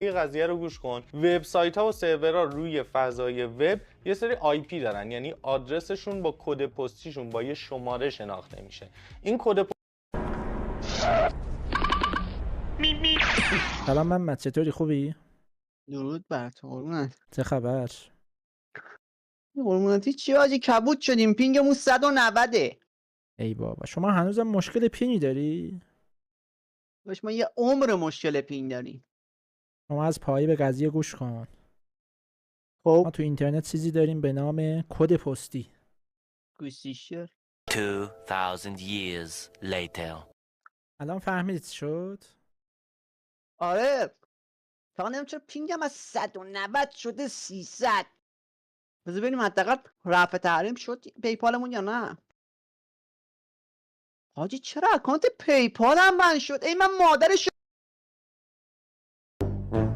این قضیه رو گوش کن. وبسایت‌ها و سرورها روی فضای وب یه سری آی پی دارن، یعنی آدرسشون با کد پستیشون با یه شماره شناخته میشه. این کد سلام محمد، چطوری؟ خوبی؟ درود بر تو قربونت. چه خبر؟ قربونتی چی آجی کبوت شدیم، پینگمون 190. ای بابا، شما هنوزم مشکل پینی داری؟ باش ما یه عمر مشکل پینگ داریم. شما از پایی به قضیه گوش کن. خب ما تو اینترنت چیزی داریم به نام کد پستی. گوشیشه 2000 years later. الان فهمیدی چی شد؟ آره تا نمیم چرا پینگم از 190 شده 300. بذار ببینیم حداقل رفع تحریم شد پیپالمون یا نه. حاجی چرا اکانت پیپالم بند شد؟ ای من مادرش